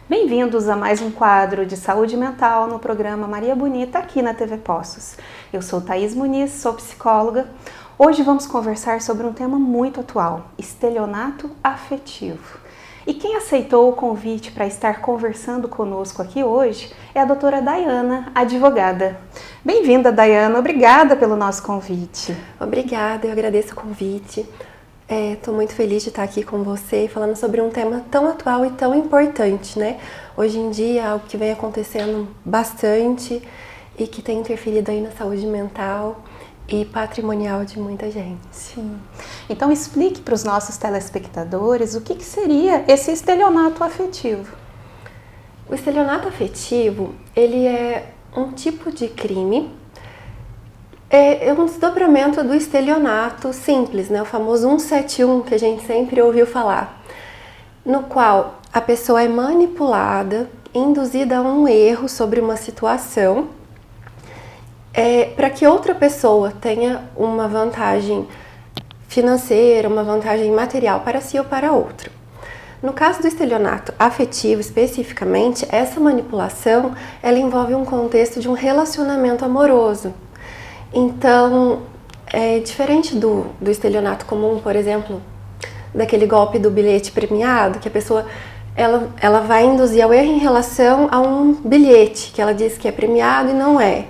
Bem-vindos a mais um quadro de saúde mental no programa Maria Bonita aqui na TV Poços. Eu sou Thaís Muniz, sou psicóloga. Hoje vamos conversar sobre um tema muito atual, estelionato afetivo. E quem aceitou o convite para estar conversando conosco aqui hoje é a doutora Dayana, advogada. Bem-vinda, Dayana, obrigada pelo nosso convite. Obrigada, eu agradeço o convite. Estou muito feliz de estar aqui com você falando sobre um tema tão atual e tão importante, né? Hoje em dia, algo que vem acontecendo bastante e que tem interferido aí na saúde mental e patrimonial de muita gente. Sim. Então explique para os nossos telespectadores o que seria esse estelionato afetivo. O estelionato afetivo, ele é um tipo de crime, é um desdobramento do estelionato simples, né? O famoso 171 que a gente sempre ouviu falar, no qual a pessoa é manipulada, induzida a um erro sobre uma situação, para que outra pessoa tenha uma vantagem financeira, uma vantagem material para si ou para outro. No caso do estelionato afetivo, especificamente, essa manipulação, ela envolve um contexto de um relacionamento amoroso. Então, é diferente do estelionato comum, por exemplo, daquele golpe do bilhete premiado, que a pessoa ela vai induzir ao erro em relação a um bilhete, que ela diz que é premiado e não é.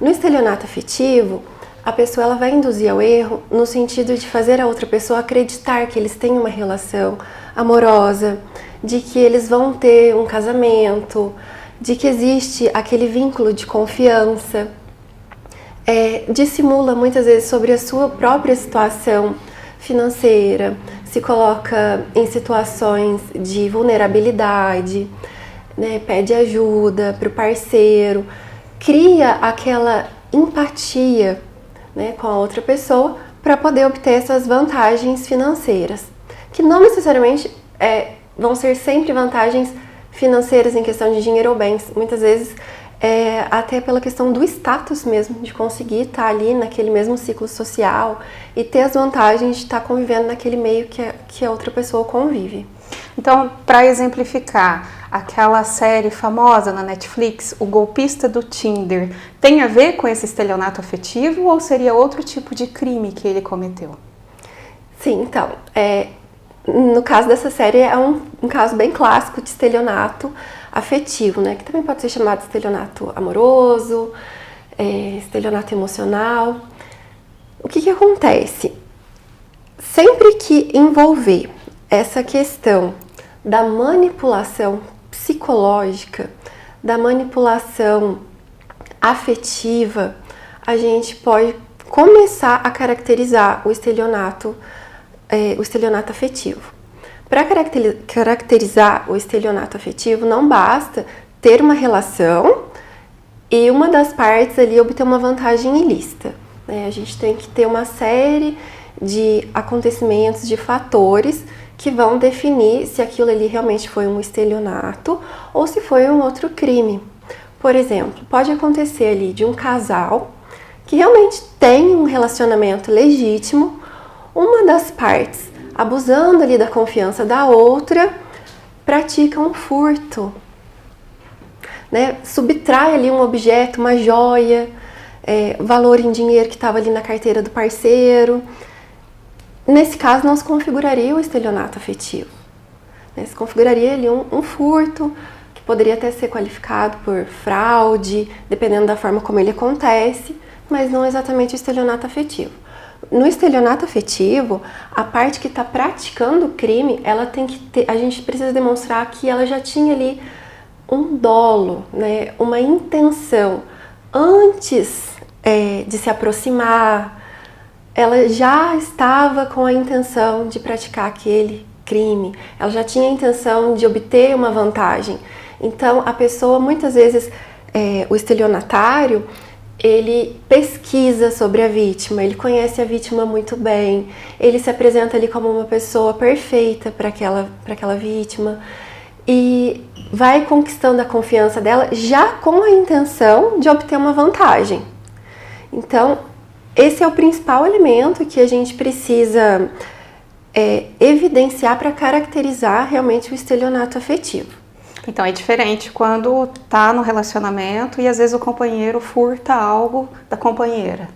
No estelionato afetivo, a pessoa ela vai induzir ao erro no sentido de fazer a outra pessoa acreditar que eles têm uma relação amorosa, de que eles vão ter um casamento, de que existe aquele vínculo de confiança. Dissimula muitas vezes sobre a sua própria situação financeira, se coloca em situações de vulnerabilidade, né, pede ajuda para o parceiro, cria aquela empatia, né, com a outra pessoa para poder obter essas vantagens financeiras, que não necessariamente vão ser sempre vantagens financeiras em questão de dinheiro ou bens, muitas vezes até pela questão do status mesmo, de conseguir estar ali naquele mesmo ciclo social e ter as vantagens de estar convivendo naquele meio que a outra pessoa convive. Então, para exemplificar, aquela série famosa na Netflix, O Golpista do Tinder, tem a ver com esse estelionato afetivo ou seria outro tipo de crime que ele cometeu? Sim, então, no caso dessa série é um caso bem clássico de estelionato afetivo, né? Que também pode ser chamado de estelionato amoroso, estelionato emocional. O que acontece? Sempre que envolver essa questão da manipulação psicológica, da manipulação afetiva, a gente pode começar a caracterizar o estelionato afetivo. Para caracterizar o estelionato afetivo, não basta ter uma relação e uma das partes ali obter uma vantagem ilícita, né? A gente tem que ter uma série de acontecimentos, de fatores que vão definir se aquilo ali realmente foi um estelionato ou se foi um outro crime. Por exemplo, pode acontecer ali de um casal que realmente tem um relacionamento legítimo, uma das partes abusando ali da confiança da outra, pratica um furto, né? Subtrai ali um objeto, uma joia, valor em dinheiro que estava ali na carteira do parceiro. Nesse caso, não se configuraria o estelionato afetivo, né? Se configuraria ali um furto, que poderia até ser qualificado por fraude, dependendo da forma como ele acontece, mas não exatamente o estelionato afetivo. No estelionato afetivo, a parte que está praticando o crime, ela tem que ter, a gente precisa demonstrar que ela já tinha ali um dolo, né, uma intenção antes de se aproximar. Ela já estava com a intenção de praticar aquele crime, ela já tinha a intenção de obter uma vantagem. Então, a pessoa, muitas vezes, o estelionatário, ele pesquisa sobre a vítima, ele conhece a vítima muito bem, ele se apresenta ali como uma pessoa perfeita para aquela vítima e vai conquistando a confiança dela já com a intenção de obter uma vantagem. Então, esse é o principal elemento que a gente precisa evidenciar para caracterizar realmente o estelionato afetivo. Então é diferente quando tá no relacionamento e às vezes o companheiro furta algo da companheira.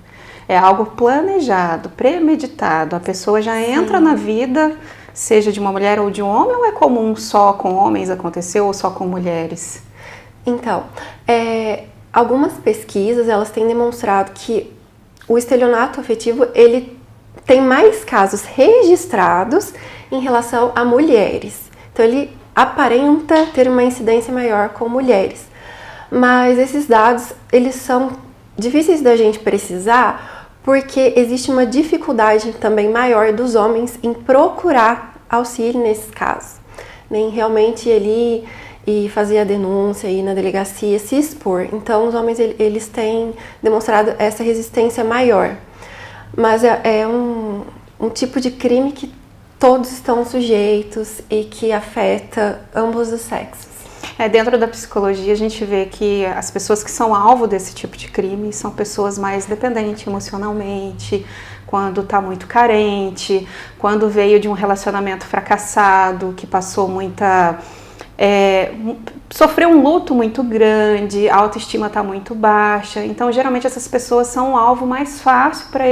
É algo planejado, premeditado. A pessoa já entra na vida, seja de uma mulher ou de um homem, ou é comum só com homens acontecer ou só com mulheres? Então, algumas pesquisas elas têm demonstrado que o estelionato afetivo ele tem mais casos registrados em relação a mulheres. Então ele aparenta ter uma incidência maior com mulheres. Mas esses dados eles são difíceis da gente precisar porque existe uma dificuldade também maior dos homens em procurar auxílio nesses casos. Em realmente ele e fazer a denúncia aí na delegacia, se expor. Então, os homens eles têm demonstrado essa resistência maior. Mas é um tipo de crime que todos estão sujeitos e que afeta ambos os sexos. Dentro da psicologia, a gente vê que as pessoas que são alvo desse tipo de crime são pessoas mais dependentes emocionalmente, quando está muito carente, quando veio de um relacionamento fracassado, que passou sofreu um luto muito grande, a autoestima está muito baixa. Então, geralmente, essas pessoas são um alvo mais fácil para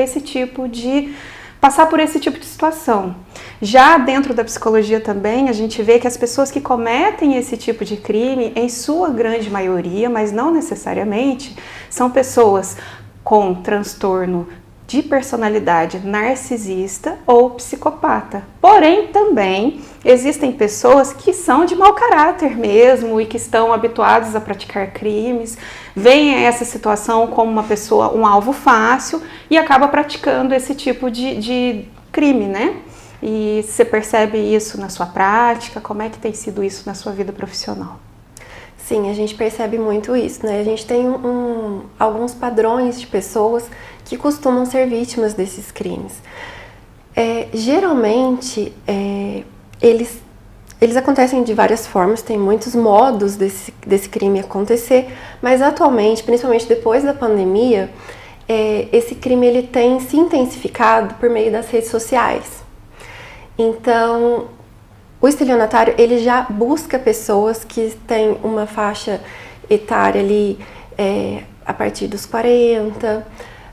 passar por esse tipo de situação. Já dentro da psicologia também, a gente vê que as pessoas que cometem esse tipo de crime, em sua grande maioria, mas não necessariamente, são pessoas com transtorno de personalidade narcisista ou psicopata. Porém, também existem pessoas que são de mau caráter mesmo e que estão habituadas a praticar crimes, veem essa situação como uma pessoa, um alvo fácil e acaba praticando esse tipo de crime, né? E você percebe isso na sua prática? Como é que tem sido isso na sua vida profissional? Sim, a gente percebe muito isso, né? A gente tem alguns padrões de pessoas que costumam ser vítimas desses crimes. Geralmente, eles acontecem de várias formas, tem muitos modos desse crime acontecer, mas atualmente, principalmente depois da pandemia, esse crime ele tem se intensificado por meio das redes sociais. Então, o estelionatário ele já busca pessoas que têm uma faixa etária ali a partir dos 40,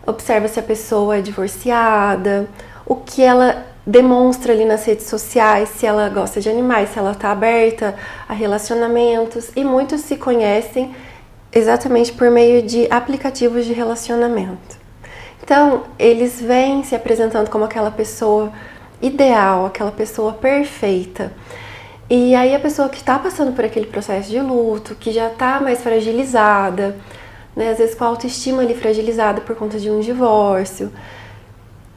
observa se a pessoa é divorciada, o que ela demonstra ali nas redes sociais, se ela gosta de animais, se ela está aberta a relacionamentos, e muitos se conhecem exatamente por meio de aplicativos de relacionamento. Então, eles vêm se apresentando como aquela pessoa ideal, aquela pessoa perfeita. E aí a pessoa que está passando por aquele processo de luto, que já está mais fragilizada, né, às vezes com a autoestima ali fragilizada por conta de um divórcio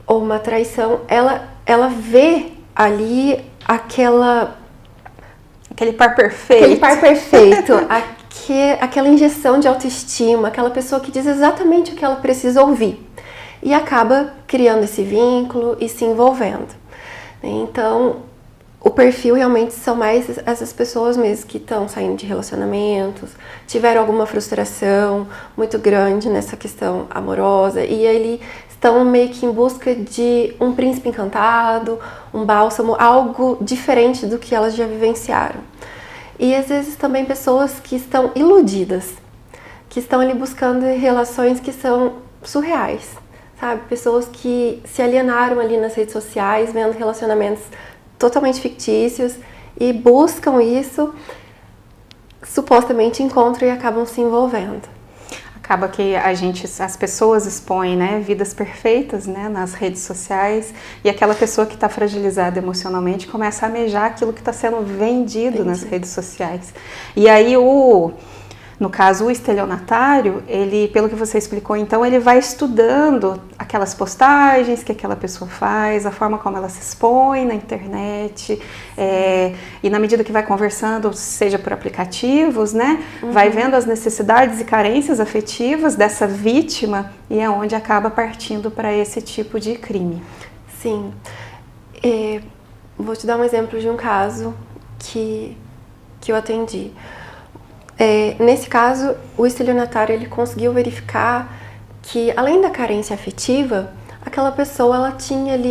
ou uma traição, ela vê ali aquele par perfeito, aquela injeção de autoestima, aquela pessoa que diz exatamente o que ela precisa ouvir e acaba criando esse vínculo e se envolvendo. Então, o perfil realmente são mais essas pessoas mesmo que estão saindo de relacionamentos, tiveram alguma frustração muito grande nessa questão amorosa e aí estão meio que em busca de um príncipe encantado, um bálsamo, algo diferente do que elas já vivenciaram. E às vezes também pessoas que estão iludidas, que estão ali buscando relações que são surreais, sabe? Pessoas que se alienaram ali nas redes sociais, vendo relacionamentos totalmente fictícios e buscam isso, supostamente encontram e acabam se envolvendo. Acaba que as pessoas expõem, né, vidas perfeitas, né, nas redes sociais, e aquela pessoa que está fragilizada emocionalmente começa a almejar aquilo que está sendo vendido nas redes sociais. E aí no caso, o estelionatário, ele, pelo que você explicou, então, ele vai estudando aquelas postagens que aquela pessoa faz, a forma como ela se expõe na internet, e na medida que vai conversando, seja por aplicativos, né, vai vendo as necessidades e carências afetivas dessa vítima e é onde acaba partindo para esse tipo de crime. Sim. Vou te dar um exemplo de um caso que eu atendi. Nesse caso, o estelionatário ele conseguiu verificar que, além da carência afetiva, aquela pessoa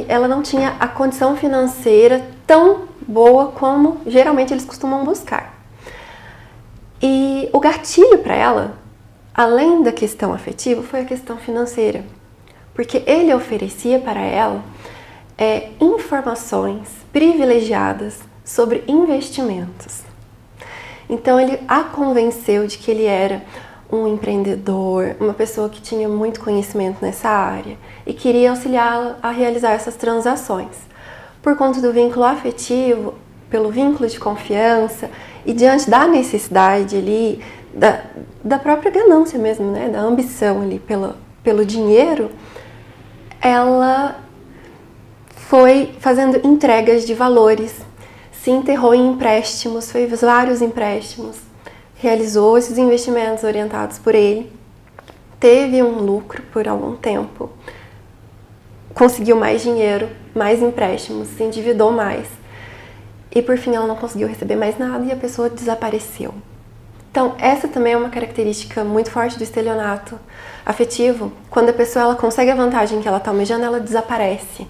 ela não tinha a condição financeira tão boa como geralmente eles costumam buscar. E o gatilho para ela, além da questão afetiva, foi a questão financeira. Porque ele oferecia para ela informações privilegiadas sobre investimentos. Então ele a convenceu de que ele era um empreendedor, uma pessoa que tinha muito conhecimento nessa área e queria auxiliá-la a realizar essas transações. Por conta do vínculo afetivo, pelo vínculo de confiança e diante da necessidade ali, da própria ganância mesmo, né, da ambição ali pelo dinheiro, ela foi fazendo entregas de valores, se enterrou em empréstimos, fez vários empréstimos, realizou esses investimentos orientados por ele, teve um lucro por algum tempo, conseguiu mais dinheiro, mais empréstimos, se endividou mais e por fim ela não conseguiu receber mais nada e a pessoa desapareceu. Então essa também é uma característica muito forte do estelionato afetivo. Quando a pessoa ela consegue a vantagem que ela está almejando, ela desaparece.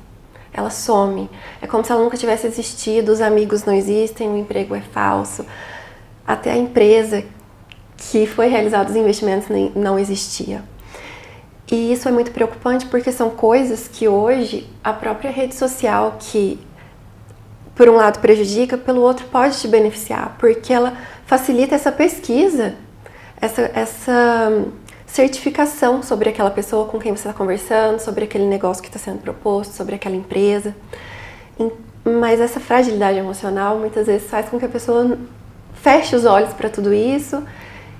Ela some. É como se ela nunca tivesse existido, os amigos não existem, o emprego é falso. Até a empresa que foi realizada os investimentos não existia. E isso é muito preocupante porque são coisas que hoje a própria rede social, que por um lado prejudica, pelo outro pode te beneficiar, porque ela facilita essa pesquisa, essa certificação sobre aquela pessoa com quem você está conversando, sobre aquele negócio que está sendo proposto, sobre aquela empresa. Mas essa fragilidade emocional muitas vezes faz com que a pessoa feche os olhos para tudo isso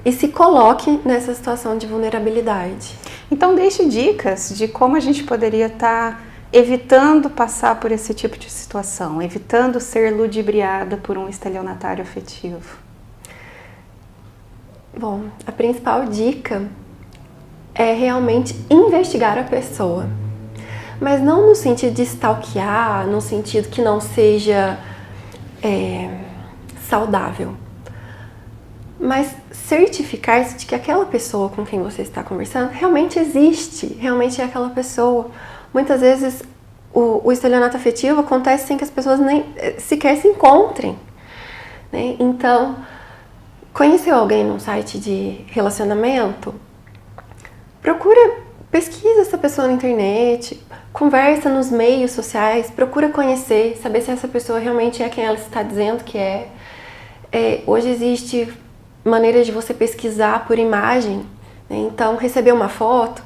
e se coloque nessa situação de vulnerabilidade. Então deixe dicas de como a gente poderia estar evitando passar por esse tipo de situação, evitando ser ludibriada por um estelionatário afetivo. Bom, a principal dica é realmente investigar a pessoa, mas não no sentido de stalkear, no sentido que não seja saudável, mas certificar-se de que aquela pessoa com quem você está conversando realmente existe, realmente é aquela pessoa. Muitas vezes o estelionato afetivo acontece sem que as pessoas nem sequer se encontrem, né? Então, conheceu alguém num site de relacionamento? Pesquisa essa pessoa na internet, conversa nos meios sociais, procura conhecer, saber se essa pessoa realmente é quem ela está dizendo que é. Hoje existe maneiras de você pesquisar por imagem, né? Então receber uma foto,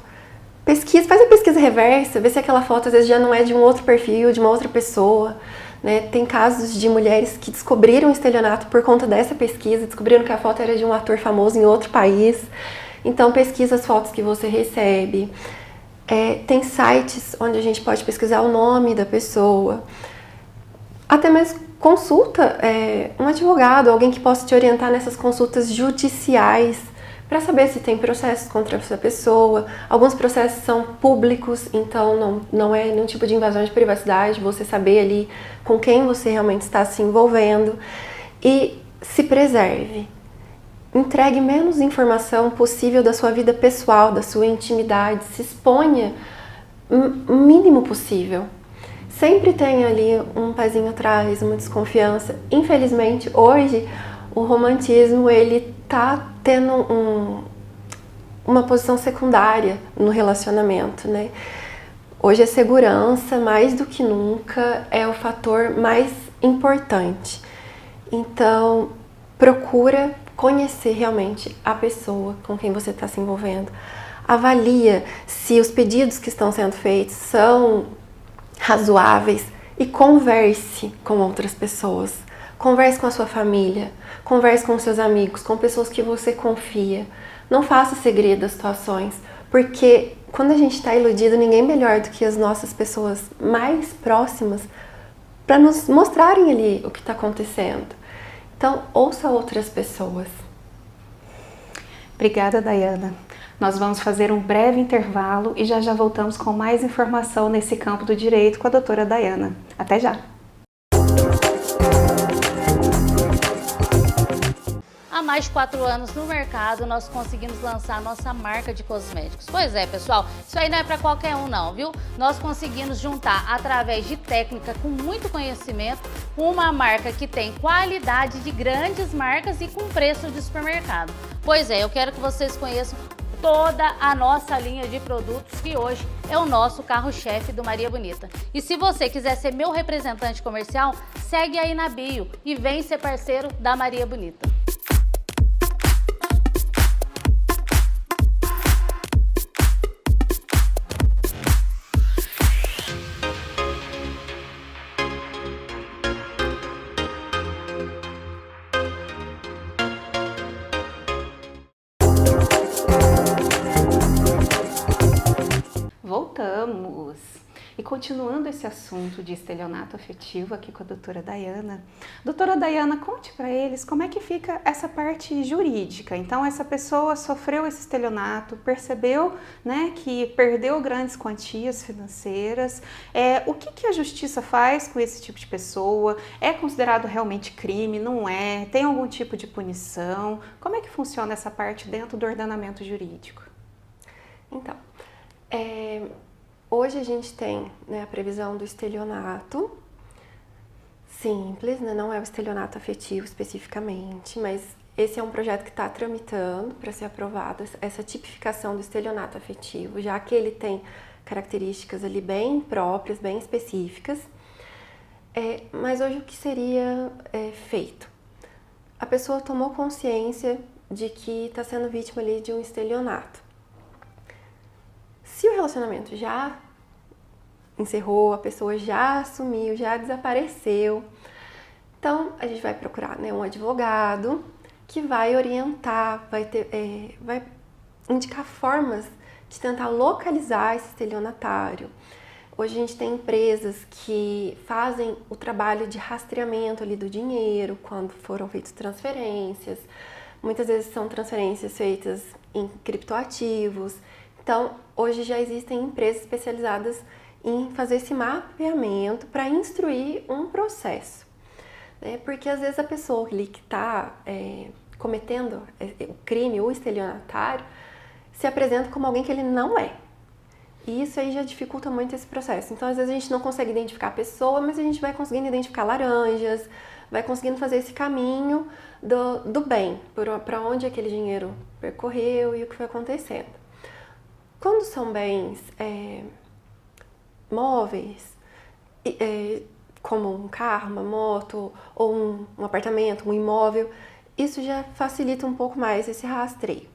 faz a pesquisa reversa, vê se aquela foto às vezes já não é de um outro perfil, de uma outra pessoa, né? Tem casos de mulheres que descobriram o estelionato por conta dessa pesquisa, descobriram que a foto era de um ator famoso em outro país. Então pesquisa as fotos que você recebe. Tem sites onde a gente pode pesquisar o nome da pessoa. Até mesmo consulta um advogado, alguém que possa te orientar nessas consultas judiciais para saber se tem processos contra essa pessoa. Alguns processos são públicos, então não é nenhum tipo de invasão de privacidade, você saber ali com quem você realmente está se envolvendo. E se preserve. Entregue menos informação possível da sua vida pessoal, da sua intimidade, se exponha o mínimo possível. Sempre tenha ali um pezinho atrás, uma desconfiança. Infelizmente, hoje, o romantismo, ele tá tendo uma posição secundária no relacionamento, né? Hoje a segurança, mais do que nunca, é o fator mais importante. Então, procura conhecer realmente a pessoa com quem você está se envolvendo. Avalia se os pedidos que estão sendo feitos são razoáveis e converse com outras pessoas. Converse com a sua família, converse com seus amigos, com pessoas que você confia. Não faça segredo das situações, porque quando a gente está iludido, ninguém melhor do que as nossas pessoas mais próximas para nos mostrarem ali o que está acontecendo. Então, ouça outras pessoas. Obrigada, Dayana. Nós vamos fazer um breve intervalo e já voltamos com mais informação nesse campo do direito com a doutora Dayana. Até já! há mais de 4 anos no mercado, nós conseguimos lançar a nossa marca de cosméticos. Pois é, pessoal, isso aí não é para qualquer um não, viu? Nós conseguimos juntar, através de técnica com muito conhecimento, uma marca que tem qualidade de grandes marcas e com preço de supermercado. Pois é, eu quero que vocês conheçam toda a nossa linha de produtos, que hoje é o nosso carro-chefe do Maria Bonita. E se você quiser ser meu representante comercial, segue aí na bio e vem ser parceiro da Maria Bonita. Voltamos! E continuando esse assunto de estelionato afetivo aqui com a doutora Dayana. Doutora Dayana, conte para eles como é que fica essa parte jurídica. Então, essa pessoa sofreu esse estelionato, percebeu, né, que perdeu grandes quantias financeiras. O que a justiça faz com esse tipo de pessoa? É considerado realmente crime? Não é? Tem algum tipo de punição? Como é que funciona essa parte dentro do ordenamento jurídico? Então, hoje a gente tem, né, a previsão do estelionato simples, né, não é o estelionato afetivo especificamente, mas esse é um projeto que está tramitando para ser aprovado, essa tipificação do estelionato afetivo, já que ele tem características ali bem próprias, bem específicas. Mas hoje o que seria feito? A pessoa tomou consciência de que está sendo vítima ali de um estelionato. Se o relacionamento já encerrou, a pessoa já sumiu, já desapareceu, então a gente vai procurar, né, um advogado que vai orientar, vai indicar formas de tentar localizar esse estelionatário. Hoje a gente tem empresas que fazem o trabalho de rastreamento ali do dinheiro quando foram feitas transferências. Muitas vezes são transferências feitas em criptoativos. Então, hoje já existem empresas especializadas em fazer esse mapeamento para instruir um processo, né? Porque às vezes a pessoa ali que está cometendo o crime, o estelionatário, se apresenta como alguém que ele não é. E isso aí já dificulta muito esse processo. Então, às vezes a gente não consegue identificar a pessoa, mas a gente vai conseguindo identificar laranjas, vai conseguindo fazer esse caminho do bem, para onde aquele dinheiro percorreu e o que foi acontecendo. Quando são bens móveis, como um carro, uma moto, ou um apartamento, um imóvel, isso já facilita um pouco mais esse rastreio.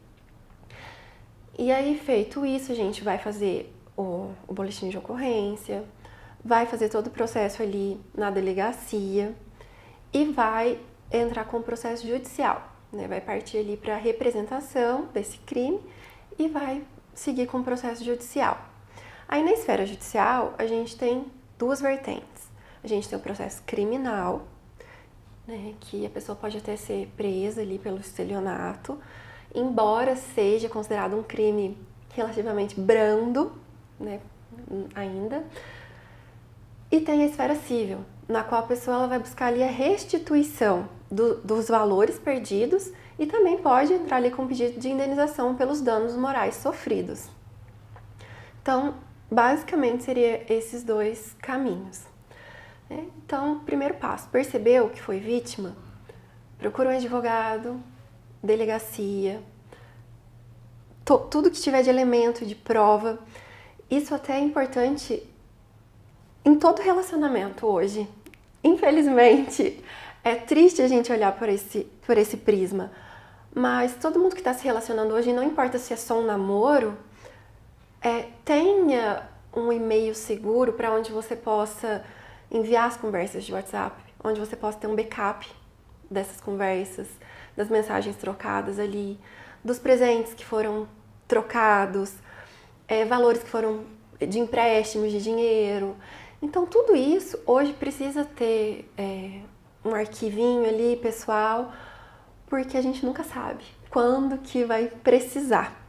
E aí, feito isso, a gente vai fazer o boletim de ocorrência, vai fazer todo o processo ali na delegacia e vai entrar com o processo judicial, né? Vai partir ali para a representação desse crime e vai seguir com o processo judicial. Aí na esfera judicial, a gente tem duas vertentes. A gente tem o processo criminal, né, que a pessoa pode até ser presa ali pelo estelionato, embora seja considerado um crime relativamente brando, né, ainda. E tem a esfera civil, na qual a pessoa ela vai buscar ali a restituição dos valores perdidos e também pode entrar ali com pedido de indenização pelos danos morais sofridos. Então, basicamente, seria esses dois caminhos. Então, primeiro passo, percebeu que foi vítima? Procura um advogado, delegacia, tudo que tiver de elemento, de prova. Isso até é importante em todo relacionamento hoje. Infelizmente, é triste a gente olhar por esse prisma, mas todo mundo que está se relacionando hoje, não importa se é só um namoro, tenha um e-mail seguro para onde você possa enviar as conversas de WhatsApp, onde você possa ter um backup dessas conversas, das mensagens trocadas ali, dos presentes que foram trocados, valores que foram de empréstimos de dinheiro. Então, tudo isso hoje precisa ter um arquivinho ali, pessoal, porque a gente nunca sabe quando que vai precisar.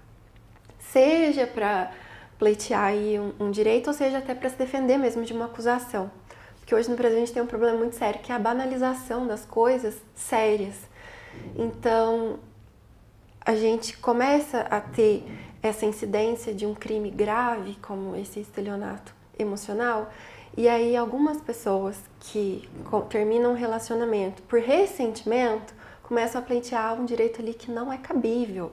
Seja para pleitear aí um direito, ou seja até para se defender mesmo de uma acusação. Porque hoje no Brasil a gente tem um problema muito sério, que é a banalização das coisas sérias. Então, a gente começa a ter essa incidência de um crime grave, como esse estelionato emocional, e aí algumas pessoas que terminam um relacionamento por ressentimento começam a pleitear um direito ali que não é cabível,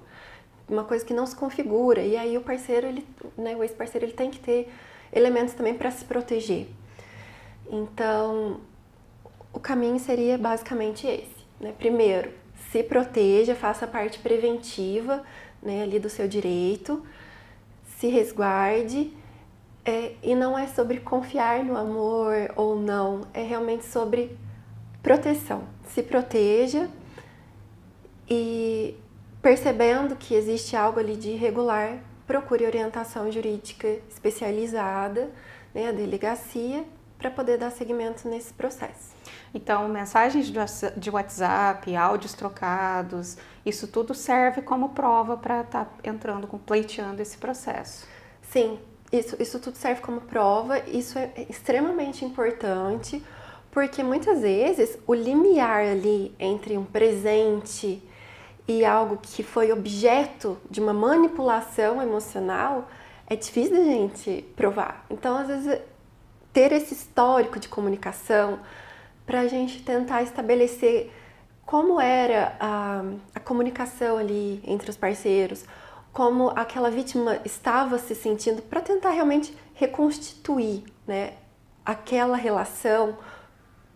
uma coisa que não se configura, e aí o parceiro, o ex-parceiro, ele tem que ter elementos também para se proteger. Então, o caminho seria basicamente esse, né? Primeiro, se proteja, faça a parte preventiva, né, ali do seu direito, se resguarde, e não é sobre confiar no amor ou não, é realmente sobre proteção. Se proteja e, percebendo que existe algo ali de irregular, procure orientação jurídica especializada, né, a delegacia, para poder dar seguimento nesse processo. Então, mensagens de WhatsApp, áudios trocados, isso tudo serve como prova para estar pleiteando esse processo. Sim, isso tudo serve como prova, isso é extremamente importante, porque muitas vezes o limiar ali entre um presente e algo que foi objeto de uma manipulação emocional é difícil da gente provar. Então, às vezes, ter esse histórico de comunicação para a gente tentar estabelecer como era a comunicação ali entre os parceiros, como aquela vítima estava se sentindo, para tentar realmente reconstituir, né, aquela relação,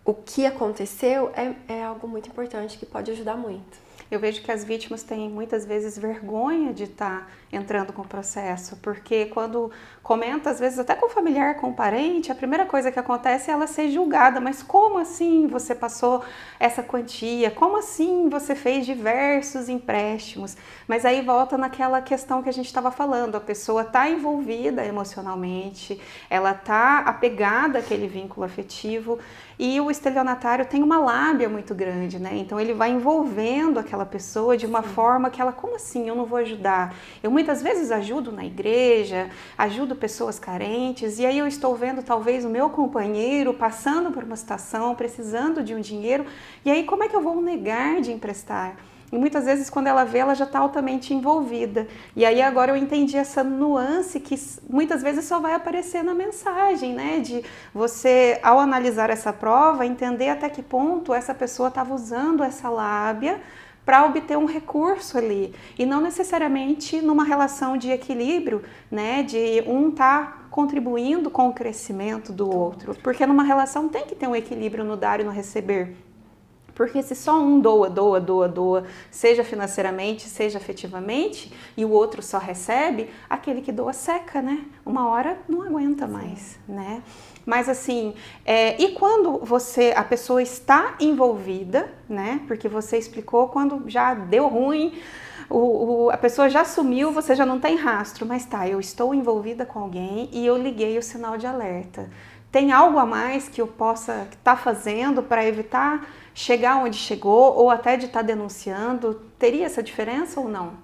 o que aconteceu, é algo muito importante que pode ajudar muito. Eu vejo que as vítimas têm muitas vezes vergonha de estar entrando com o processo, porque quando comenta, às vezes até com o familiar, com o parente, a primeira coisa que acontece é ela ser julgada. Mas como assim você passou essa quantia? Como assim você fez diversos empréstimos? Mas aí volta naquela questão que a gente estava falando, a pessoa está envolvida emocionalmente, ela está apegada àquele vínculo afetivo, e o estelionatário tem uma lábia muito grande, né? Então ele vai envolvendo aquela pessoa de uma forma que ela, como assim, eu não vou ajudar? Eu muitas vezes ajudo na igreja, ajudo pessoas carentes, e aí eu estou vendo talvez o meu companheiro passando por uma situação, precisando de um dinheiro, e aí como é que eu vou negar de emprestar? E muitas vezes quando ela vê, ela já está altamente envolvida. E aí agora eu entendi essa nuance que muitas vezes só vai aparecer na mensagem, né? De você, ao analisar essa prova, entender até que ponto essa pessoa estava usando essa lábia para obter um recurso ali. E não necessariamente numa relação de equilíbrio, né? De um estar contribuindo com o crescimento do outro. Porque numa relação tem que ter um equilíbrio no dar e no receber. Porque se só um doa, seja financeiramente, seja afetivamente, e o outro só recebe, aquele que doa seca, né? Uma hora não aguenta mais, né? Mas assim, e quando a pessoa está envolvida, né? Porque você explicou quando já deu ruim, a pessoa já sumiu, você já não tem rastro, mas tá, eu estou envolvida com alguém e eu liguei o sinal de alerta. Tem algo a mais que eu possa estar fazendo para evitar chegar onde chegou ou até de estar denunciando? Teria essa diferença ou não?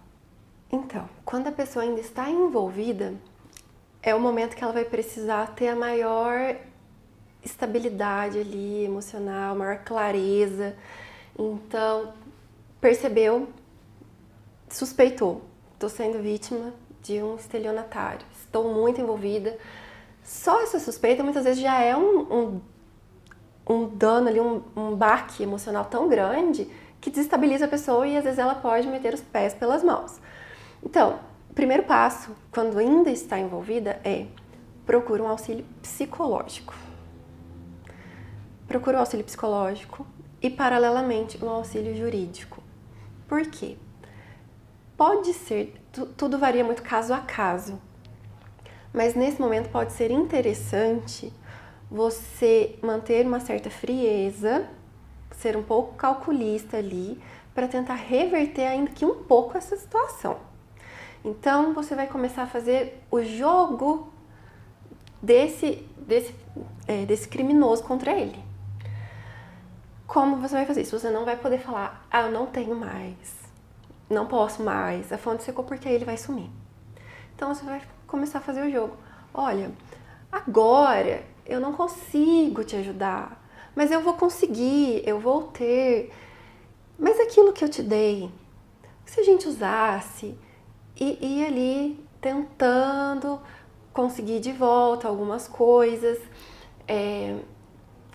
Então, quando a pessoa ainda está envolvida, é o momento que ela vai precisar ter a maior estabilidade ali, emocional, maior clareza. Então, percebeu, suspeitou, estou sendo vítima de um estelionatário, estou muito envolvida. Só essa suspeita muitas vezes já é um dano ali, um baque emocional tão grande que desestabiliza a pessoa e às vezes ela pode meter os pés pelas mãos. Então, o primeiro passo, quando ainda está envolvida, é procura um auxílio psicológico. Procura um auxílio psicológico e, paralelamente, um auxílio jurídico. Por quê? Pode ser, tudo varia muito caso a caso, mas nesse momento pode ser interessante você manter uma certa frieza, ser um pouco calculista ali, para tentar reverter ainda que um pouco essa situação. Então, você vai começar a fazer o jogo desse criminoso contra ele. Como você vai fazer isso? Você não vai poder falar, eu não tenho mais, não posso mais, a fonte secou porque aí ele vai sumir. Então, você vai começar a fazer o jogo. Olha, agora eu não consigo te ajudar, mas eu vou conseguir, eu vou ter. mas aquilo que eu te dei, se a gente usasse e ir ali tentando conseguir de volta algumas coisas,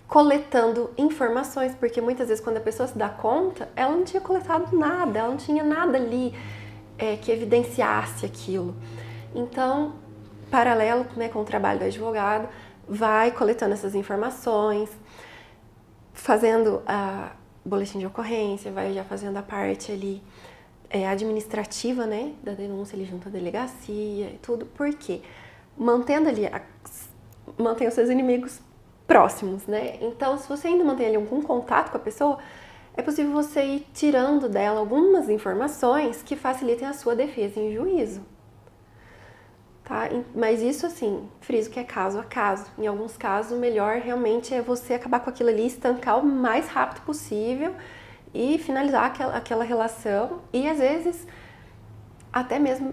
coletando informações, porque muitas vezes quando a pessoa se dá conta, ela não tinha coletado nada, ela não tinha nada ali que evidenciasse aquilo. Então, paralelo, né, com o trabalho do advogado, vai coletando essas informações, fazendo a boletim de ocorrência, vai já fazendo a parte ali administrativa, né, da denúncia ali junto à delegacia e tudo, porque mantendo ali, mantém os seus inimigos próximos, né? Então, se você ainda mantém ali algum contato com a pessoa, é possível você ir tirando dela algumas informações que facilitem a sua defesa em juízo. Tá? Mas isso, assim, friso que é caso a caso. Em alguns casos, o melhor realmente é você acabar com aquilo ali, estancar o mais rápido possível e finalizar aquela relação. E, às vezes, até mesmo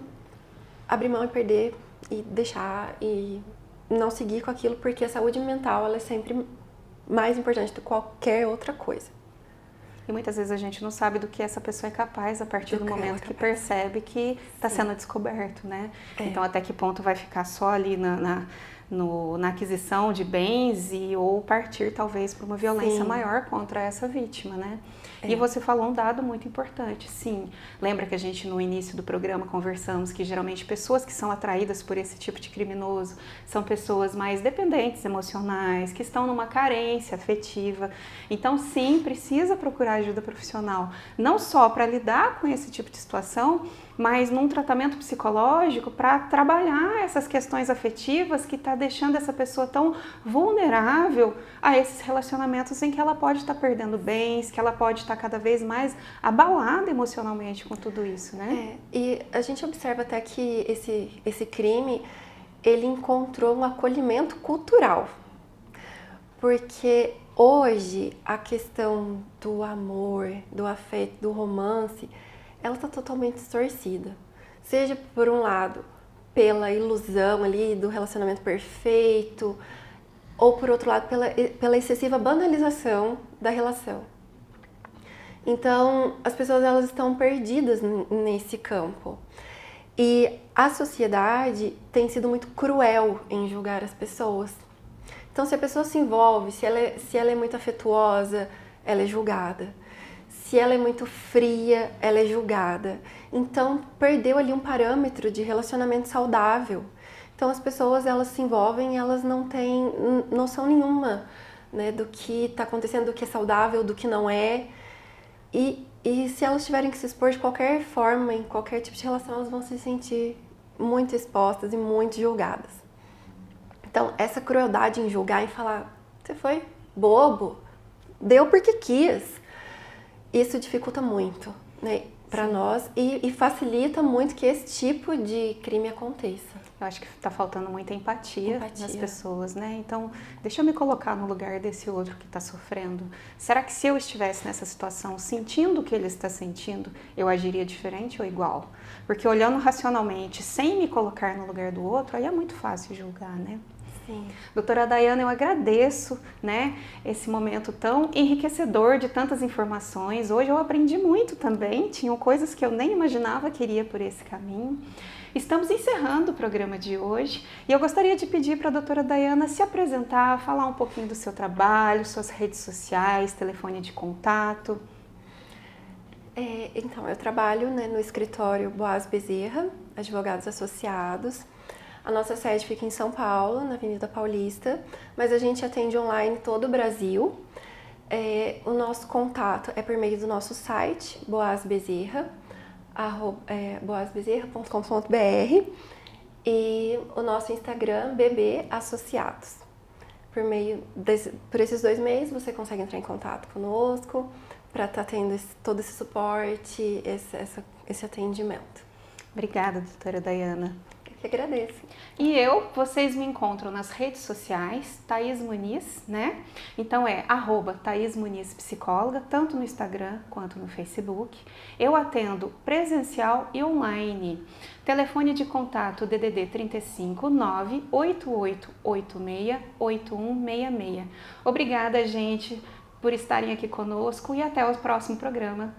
abrir mão e perder e deixar e não seguir com aquilo, porque a saúde mental ela é sempre mais importante do que qualquer outra coisa. E muitas vezes a gente não sabe do que essa pessoa é capaz a partir do momento que percebe que está sendo descoberto, né? Então, até que ponto vai ficar só ali na aquisição de bens ou partir, talvez, para uma violência maior contra essa vítima, né? E você falou um dado muito importante, sim. Lembra que a gente, no início do programa, conversamos que, geralmente, pessoas que são atraídas por esse tipo de criminoso são pessoas mais dependentes emocionais, que estão numa carência afetiva. Então, sim, precisa procurar ajuda profissional, não só para lidar com esse tipo de situação, mas num tratamento psicológico para trabalhar essas questões afetivas que está deixando essa pessoa tão vulnerável a esses relacionamentos em que ela pode estar perdendo bens, que ela pode estar cada vez mais abalada emocionalmente com tudo isso, né? E a gente observa até que esse crime, ele encontrou um acolhimento cultural, porque hoje a questão do amor, do afeto, do romance, ela está totalmente distorcida. Seja, por um lado, pela ilusão ali do relacionamento perfeito, ou, por outro lado, pela excessiva banalização da relação. Então, as pessoas elas estão perdidas nesse campo. E a sociedade tem sido muito cruel em julgar as pessoas. Então, se a pessoa se envolve, se ela é muito afetuosa, ela é julgada. Se ela é muito fria, ela é julgada. Então, perdeu ali um parâmetro de relacionamento saudável. Então, as pessoas, elas se envolvem, elas não têm noção nenhuma, né, do que está acontecendo, do que é saudável, do que não é. E se elas tiverem que se expor de qualquer forma, em qualquer tipo de relação, elas vão se sentir muito expostas e muito julgadas. Então, essa crueldade em julgar e falar, você foi bobo, deu porque quis. Isso dificulta muito, né, para nós e facilita muito que esse tipo de crime aconteça. Eu acho que está faltando muita empatia nas pessoas, né? Então, deixa eu me colocar no lugar desse outro que está sofrendo. Será que se eu estivesse nessa situação, sentindo o que ele está sentindo, eu agiria diferente ou igual? Porque olhando racionalmente, sem me colocar no lugar do outro, aí é muito fácil julgar, né? Sim. Doutora Dayana, eu agradeço, né, esse momento tão enriquecedor de tantas informações. Hoje eu aprendi muito também, tinham coisas que eu nem imaginava que iria por esse caminho. Estamos encerrando o programa de hoje e eu gostaria de pedir para a doutora Dayana se apresentar, falar um pouquinho do seu trabalho, suas redes sociais, telefone de contato. Então, eu trabalho, né, no escritório Boaz Bezerra, Advogados Associados. A nossa sede fica em São Paulo, na Avenida Paulista, mas a gente atende online todo o Brasil. O nosso contato é por meio do nosso site, boazbezerra.com.br e o nosso Instagram, BB Associados. Por esses 2 meios você consegue entrar em contato conosco para estar tendo todo esse suporte, esse atendimento. Obrigada, doutora Dayana. Eu que agradeço. E vocês me encontram nas redes sociais, Thaís Muniz, né? Então é @Thaís Muniz Psicóloga, tanto no Instagram quanto no Facebook. Eu atendo presencial e online. Telefone de contato DDD 35 98886 8166. Obrigada, gente, por estarem aqui conosco e até o próximo programa.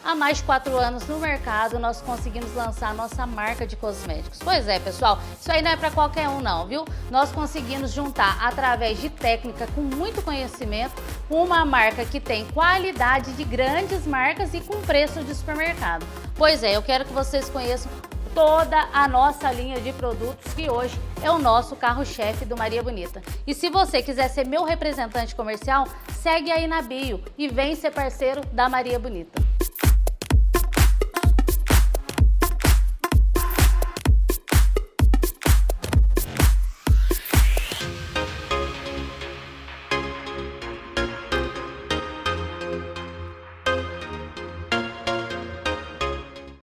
Há mais de 4 anos no mercado, nós conseguimos lançar a nossa marca de cosméticos. Pois é, pessoal, isso aí não é para qualquer um não, viu? Nós conseguimos juntar, através de técnica com muito conhecimento, uma marca que tem qualidade de grandes marcas e com preço de supermercado. Pois é, eu quero que vocês conheçam toda a nossa linha de produtos, que hoje é o nosso carro-chefe do Maria Bonita. E se você quiser ser meu representante comercial, segue aí na bio e vem ser parceiro da Maria Bonita.